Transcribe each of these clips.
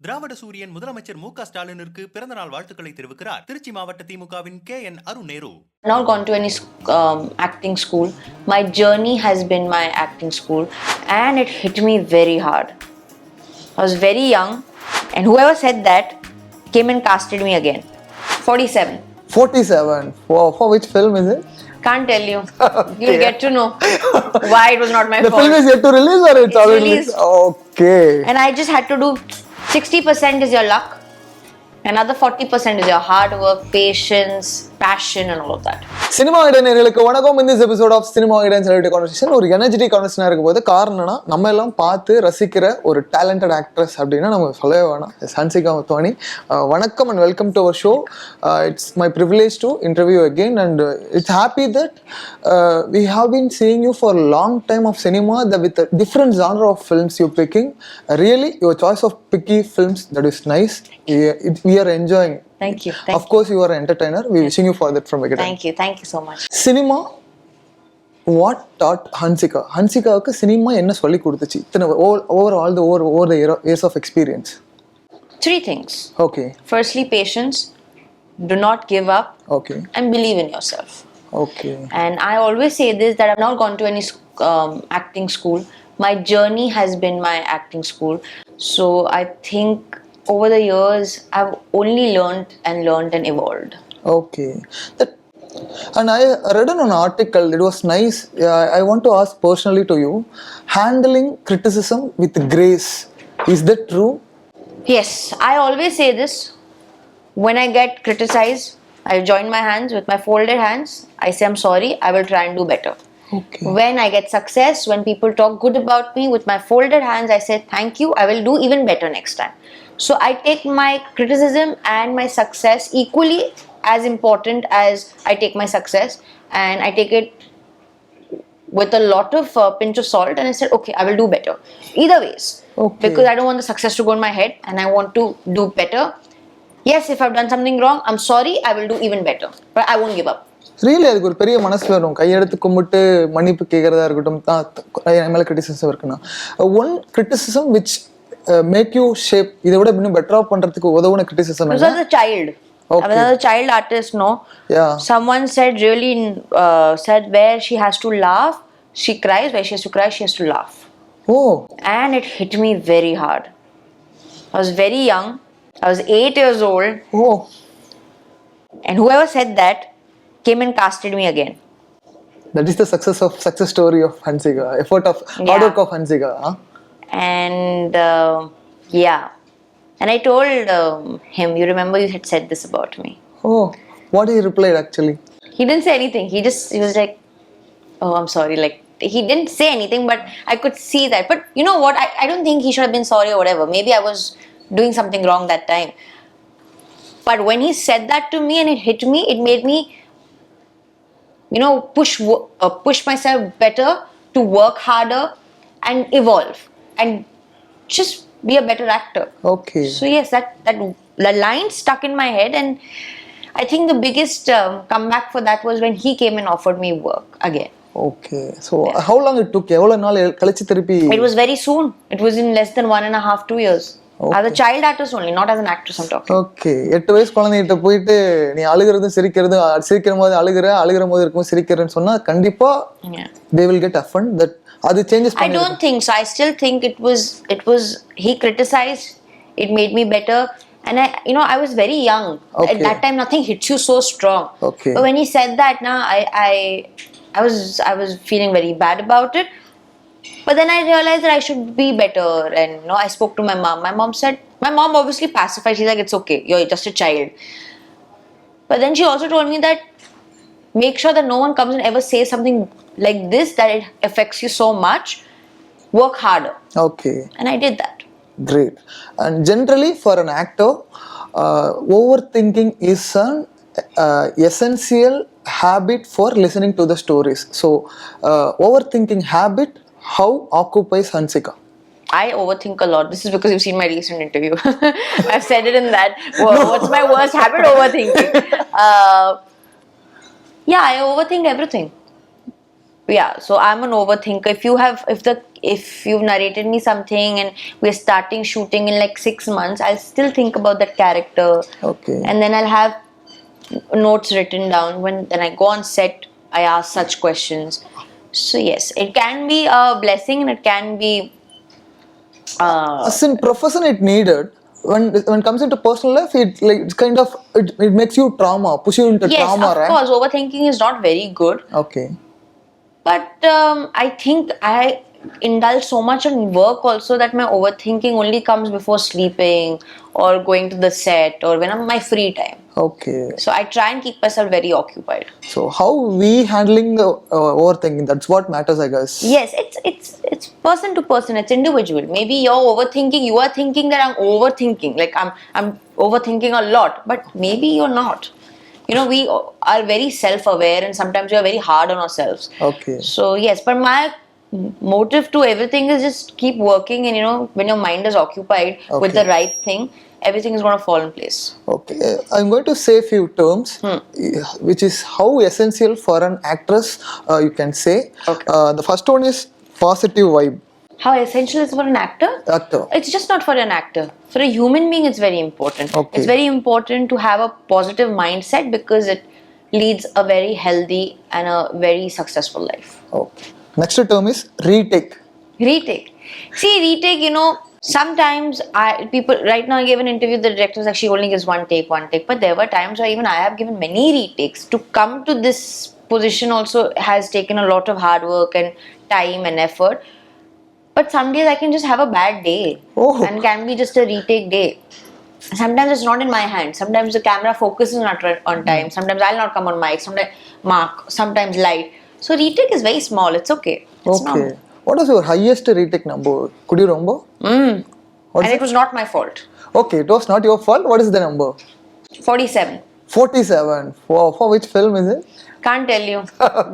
திராவிட சூரியன் முதலமைச்சர் மு க ஸ்டாலினிற்கு பிறந்த நாள் வாழ்த்துக்களை தெரிவிக்கிறார் திருச்சி மாவட்ட திமுகவின் KN Arun Nehru. Not gone to any acting school. My journey has been my acting school, and it hit me very hard. I was very young, and whoever said that came and casted me again. 47. 47. For which film is it? Can't tell you. Okay. You'll get to know why it was not my the fault. The film is yet to release or it's already released? Okay. And I just had to do 60% is your luck. Another 40% is your hard work, patience, passion and all of that. Cinema இடைநேர்களுக்கு வணக்கம். இந்த episode of cinema இடைன் celebrity conversation ஒரு energetic கான்வர்சேஷனாக இருக்கும் போது காரணம்னா நம்ம எல்லாம் பார்த்து ரசிக்கிற ஒரு டேலண்டட் ஆக்ட்ரஸ் அப்படின்னா நம்ம சொல்லவே வேணாம். Hansika Motwani, vanakkam and welcome to our show. It's my privilege to interview again and it's happy that we have been seeing you for long time of cinema with different genre of films you picking. Really your choice of picky films that is nice. We are enjoying. Thank you. Of course, you are an entertainer. We wishing you for that from beginning. Thank you so much. Cinema, what taught Hansika? Hansikaவுக்கு cinema என்ன சொல்லி கொடுத்துச்சு? over the years of experience. 3 things. Okay. Firstly, patience. Do not give up. Okay. And believe in yourself. Okay. And I always say this, that I've not gone to any acting school. My journey has been my acting school. So I think over the years, I've only learned and evolved. Okay. And I read an article, it was nice. I want to ask personally to you, handling criticism with grace. Is that true? Yes. I always say this. When I get criticized, I join my hands with my folded hands. I say, I'm sorry, I will try and do better. Okay. When I get success, when people talk good about me, with my folded hands, I say, thank you, I will do even better next time. So I take my criticism and my success equally as important as I take my success, and I take it with a lot of pinch of salt, and I said, okay, I will do better. Either ways. Okay. Because I don't want the success to go in my head, and I want to do better. Yes, if I've done something wrong, I'm sorry, I will do even better. But I won't give up. Really அதுக்கு ஒரு பெரிய மனசு வரும். கையெடுத்து கும்பிட்டு மன்னிப்பு கேட்கறதா இருக்கட்டும், மேல கிரிட்டிசிசம் இருக்குன்னா one criticism which make you shape இதை விட இன்னும் பெட்டரா பண்றதுக்கு உதவுன criticism It was a child. Okay. I was a child artist, no? Yeah. Someone said really said where she has to laugh, she cries. Where she has to cry, she has to laugh. Oh. And it hit me very hard. I was very young. I was 8 years old. Oh. And whoever said that came and casted me again. That is the success story of Hansika. Effort of hard work of Hansika. Huh? And yeah. And I told him, you remember you had said this about me. Oh. What he replied actually? He didn't say anything. He was like, oh, I'm sorry. Like, he didn't say anything, but I could see that. But you know what? I don't think he should have been sorry or whatever. Maybe I was doing something wrong that time. But when he said that to me and it hit me, it made me, you know, push myself better to work harder and evolve and just be a better actor. Okay. So yes, that line stuck in my head, and I think the biggest comeback for that was when he came and offered me work again. Okay. So how long it took? எவ்வளவு நாள் கழிச்சு திருப்பி? It was very soon. It was in less than 1.5 2 years. Okay. As a child artist only, not as an actress I'm talking. Okay. 8 வயசு குழந்தைகிட்ட போயிட்டு நீ அழுகிறதும் சிரிக்கிற போது அழுகிற போது இருக்கும் சிரிக்கிறேன்னு சொன்னா கண்டிப்பா they will get offended. That அது changes I don't think so. I still think it was he criticized, it made me better, and I was very young. Okay. At that time nothing hits you so strong. Okay. But when he said that, now I was feeling very bad about it. But then I realized that I should be better, and I spoke to my mom. My mom obviously pacified. She's like, it's okay, you're just a child. But then she also told me that make sure that no one comes and ever says something like this, that it affects you so much. Work harder. Okay. And I did that. Great. And generally for an actor, overthinking is an essential habit for listening to the stories. So overthinking habit, how occupies Hansika? I overthink a lot. This is because you've seen my recent interview. I've said it in that. What's my worst habit? Overthinking. Yeah, I overthink everything. Yeah, so I'm an overthinker. If you've narrated me something and we're starting shooting in like 6 months, I'll still think about that character. Okay. And then I'll have notes written down. When then I go on set, I ask such questions. So yes, it can be a blessing and it can be As in profession, it needed. When it comes into personal life, it like it's kind of it makes you trauma, push you into yes, trauma, of right? course, overthinking is not very good. Okay. But I think I indulge so much in work also that my overthinking only comes before sleeping or going to the set or when I'm in my free time. Okay. So I try and keep myself very occupied. So how we handling the overthinking? That's what matters, I guess. Yes, it's person to person. It's individual. Maybe you're overthinking. You are thinking that I'm overthinking. Like I'm overthinking a lot, but maybe you're not. You know, we are very self-aware, and sometimes we are very hard on ourselves. Okay. So yes, but my motive to everything is just keep working, and you know, when your mind is occupied with the Okay. right thing, everything is going to fall in place. Okay, I'm going to say a few terms, which is how essential for an actress you can say. Okay. The first one is positive vibe. How essential is it for an actor? Actor. It's just not for an actor. For a human being, it's very important. Okay. It's very important to have a positive mindset because it leads a very healthy and a very successful life. Okay. Next term is retake. Retake. See, retake, you know, sometimes people right now I gave an interview, the director was like, she only gives one take. But there were times where even I have given many retakes. To come to this position also has taken a lot of hard work and time and effort. But some days I can just have a bad day and can be just a retake day. Sometimes it's not in my hand. Sometimes the camera focus is not on time. Sometimes I'll not come on mic. Sometimes mark. Sometimes light. So retake is very small. It's okay. It's normal. Okay. What was your highest retake number? Could you remember? And What is it was not my fault. Okay, it was not your fault. What is the number? 47. 47. For which film is it? Can't tell you.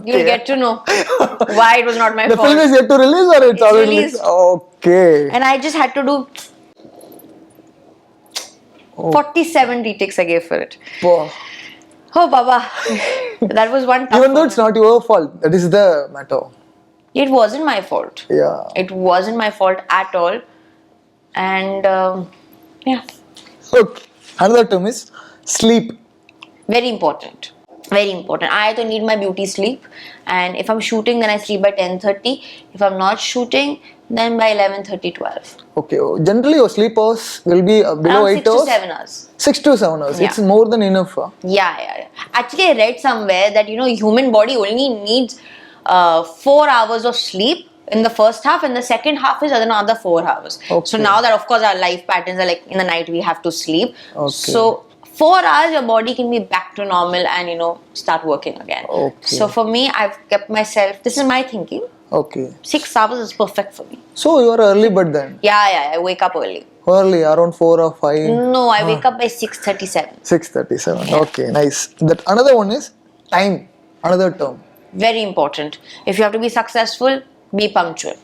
You'll get to know why it was not my The fault. film is yet to release or it's already released. Okay. And I just had to do 47 retakes I gave for it. Wow. Oh, Baba. That was one tough Even though one. it's not your fault, that is the matter. It wasn't my fault. Yeah. It wasn't my fault at all. And yeah, Okay. Another term is sleep. very important. Very important. I also need my beauty sleep. And if I'm shooting, then I sleep by 10:30. If I'm not shooting, then by 11:30, 12. Okay. Generally, your sleep hours will be below Around 8 6 hours. to 7 hours. 6 to 7 hours. Yeah. It's more than enough. Huh? Yeah. Actually, I read somewhere that, you know, human body only needs 4 hours of sleep in the first half, and the second half is another 4 hours. Okay. So now that, of course, our life patterns are like in the night we have to sleep. Okay. So 4 hours your body can be back to normal and, you know, start working again. Okay. So for me, I've kept myself, this is my thinking, Okay. 6 hours is perfect for me. So you are early bird then? Yeah, I wake up early. Early, around 4 or 5? No, I wake up by 6:37. 6:37. Okay, nice. That another one is time. Another term. Very important. If you have to be successful, be punctual.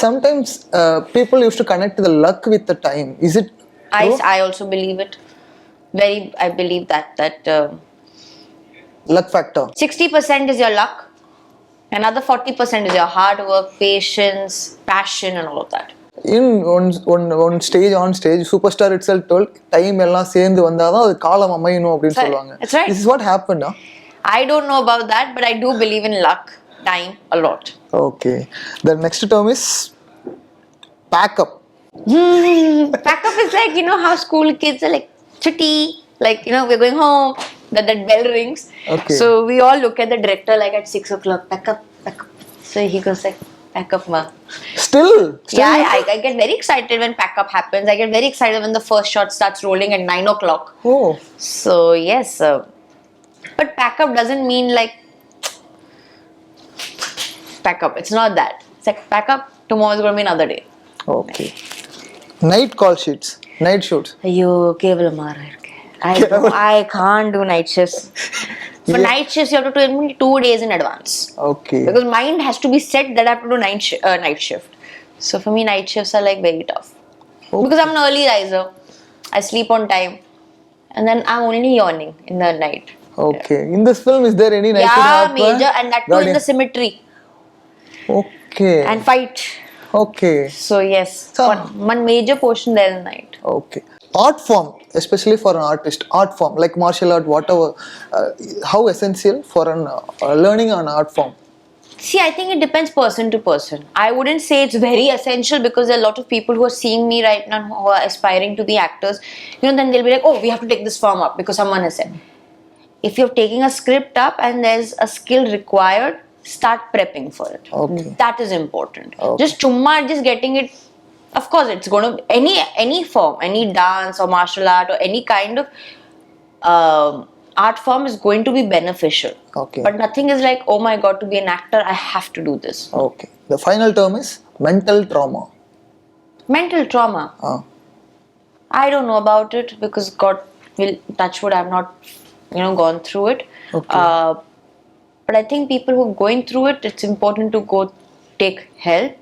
Sometimes people used to connect the luck with the time. Is it true? I also believe it. I believe that Luck factor. 60% is your luck, another 40% is your hard work, patience, passion, and all of that. In on stage superstar itself told time எல்லாம் சேர்ந்து வந்தாதான் அது காலம் அமையணும் அப்படின்னு சொல்லுவாங்க. That's right. This is what happened. Huh? I don't know about that, but I do believe in luck, time a lot. Okay. The next term is pack up. Pack up is like, you know how school kids are like chutti, like, you know, we're going home, that bell rings. Okay. So we all look at the director like at 6 o'clock, pack up. So he goes like, pack up, ma. Still? Yeah, I get very excited when pack up happens. I get very excited when the first shot starts rolling at 9 o'clock. Oh. So yes, but pack up doesn't mean like pack up. It's not that. It's like pack up, tomorrow is going to be another day. Okay. Night call sheets. Night shoots. Ayyo, kevalamara irke. I can't do night shifts. For night shifts, you have to do it 2 days in advance. Okay. Because mind has to be set that I have to do night shift. So for me, night shifts are like very tough. Okay. Because I'm an early riser. I sleep on time. And then I'm only yawning in the night. Okay. In this film, is there any night shoot Yeah, happen? major. And that too in the cemetery. Okay. and fight. Okay. So yes, So- one major portion there in night. Okay. Art form, especially for an artist, art form like martial art, whatever, how essential for an learning an art form? See, I think it depends person to person. I wouldn't say it's very essential because there are a lot of people who are seeing me right now who are aspiring to be actors. You know, then they'll be like, oh, we have to take this form up because someone has said. If you're taking a script up and there's a skill required, start prepping for it. Okay. That is important. Okay. Just getting it. Of course, it's going to any form, any dance or martial art or any kind of art form is going to be beneficial. Okay. But nothing is like, oh my god, to be an actor, I have to do this. Okay. The final term is mental trauma. Mental trauma. I don't know about it because God will touch wood. I've not, gone through it. Okay. But I think people who are going through it, it's important to go take help.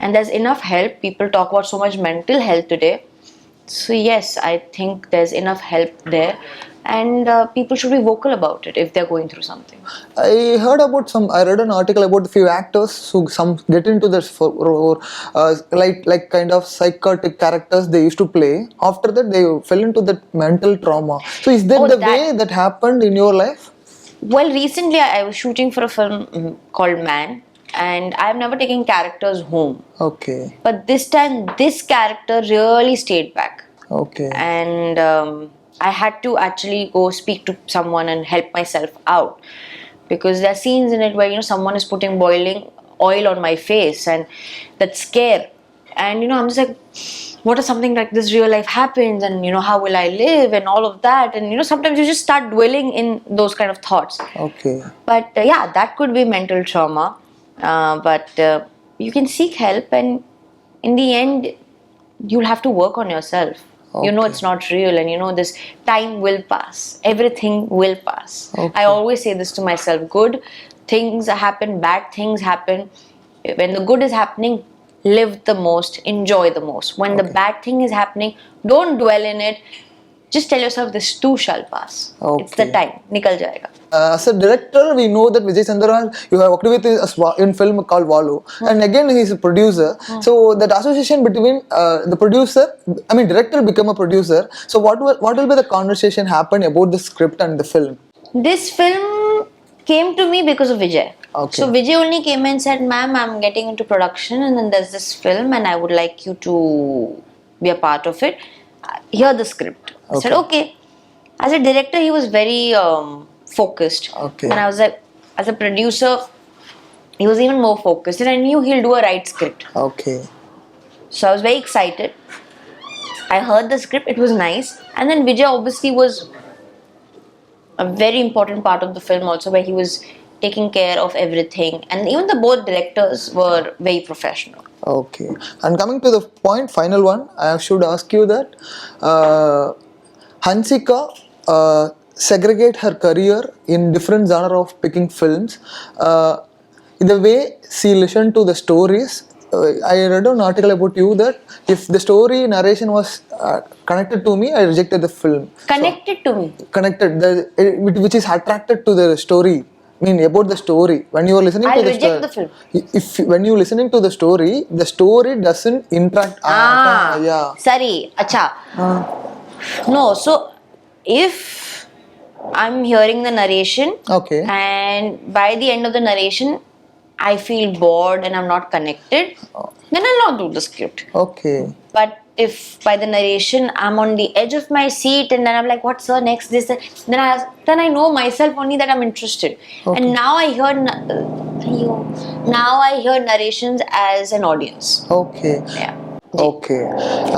And there's enough help. People talk about so much mental health today. So yes, I think there's enough help there. And people should be vocal about it if they're going through something. I read an article about a few actors who some get into this for like kind of psychotic characters they used to play. After that, they fell into that mental trauma. So is that way that happened in your life? Well, recently I was shooting for a film called Man, and I've never taken characters home. Okay. But this time, this character really stayed back. Okay. And I had to actually go speak to someone and help myself out. Because there are scenes in it where, someone is putting boiling oil on my face and that scare. And, I'm just like, what if something like this real life happens and, how will I live and all of that. And, sometimes you just start dwelling in those kind of thoughts. Okay. But yeah, that could be mental trauma. But you can seek help, and in the end, you'll have to work on yourself. Okay. It's not real, and this time will pass. Everything will pass. Okay. I always say this to myself: good things happen, bad things happen. When the good is happening, live the most, enjoy the most. When the bad thing is happening, don't dwell in it. Just tell yourself this too shall pass. Okay. It's the time. Nikal jayega. As a director, we know that Vijay Chandran, you have worked with in film called Valu, and again he is a producer. So that association between the producer, director become a producer. So what will be the conversation happen about the script and the film? This film came to me because of Vijay. Okay. So Vijay only came and said, "Ma'am, I'm getting into production, and then there's this film, and I would like you to be a part of it. Hear the script." I said, "Okay." As a director, he was very focused. Okay. And I was like, as a producer, he was even more focused, and I knew he'll do a right script. Okay. So I was very excited. I heard the script; it was nice, and then Vijay obviously was a very important part of the film also, where he was taking care of everything, and even the both directors were very professional. Okay. And coming to the point, final one, I should ask you that Hansika segregate her career in different genre of picking films. In the way she listened to the stories, I read an article about you that if the story narration was connected to me, I rejected the film. Connected to me. Which is attracted to the story. About the story. When you are listening I'll to the reject the film. When you listening to the story doesn't interact. Yeah. Sorry, acha. No, so if I'm hearing the narration, Okay. and by the end of the narration, I feel bored and I'm not connected, then I'll not do the script. Okay. But if by the narration I'm on the edge of my seat and then I'm like, what's the next this, then I know myself only that I'm interested. Okay. And now I hear narrations as an audience. Okay. Yeah. Okay.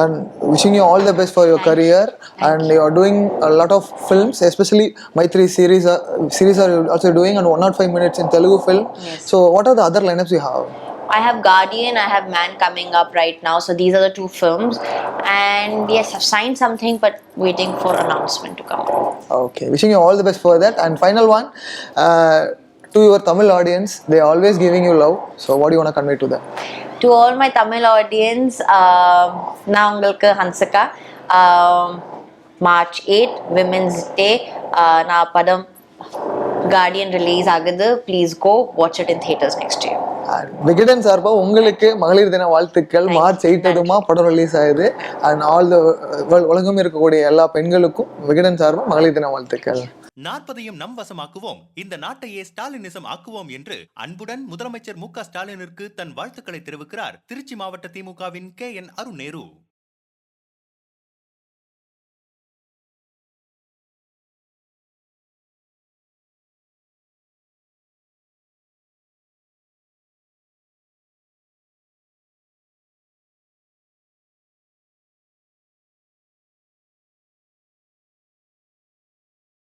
And wishing you all the best for your career. And you are doing a lot of films, especially Maitri series are also doing, and 105 minutes in Telugu film. Yes. So what are the other lineups you have? I have Guardian, I have Man coming up right now. So these are the two films. And yes, I've signed something, but waiting for announcement to come. Okay. Wishing you all the best for that. And final one, to your Tamil audience, they are always giving you love. So what do you want to convey to them? To all my Tamil audience, na ungalku Hansika, March 8, Women's Day, na padam Guardian release agadu. Please go watch it in theaters next year. Vikatan சார்பா உங்களுக்கு மகளிர் தின வாழ்த்துக்கள். March 8 படம் release ஆகுது. And all the உலகம் இருக்கக்கூடிய எல்லா பெண்களுக்கும் விகடன் சார்பா மகளிர் தின வாழ்த்துக்கள். 40ஐயும் நம் வசமாக்குவோம், இந்த நாட்டையே ஸ்டாலினிசம் ஆக்குவோம் என்று அன்புடன் முதலமைச்சர் மு க ஸ்டாலினிற்கு தன் வாழ்த்துக்களை தெரிவிக்கிறார் திருச்சி மாவட்ட திமுகவின் KN அருண் நேரு.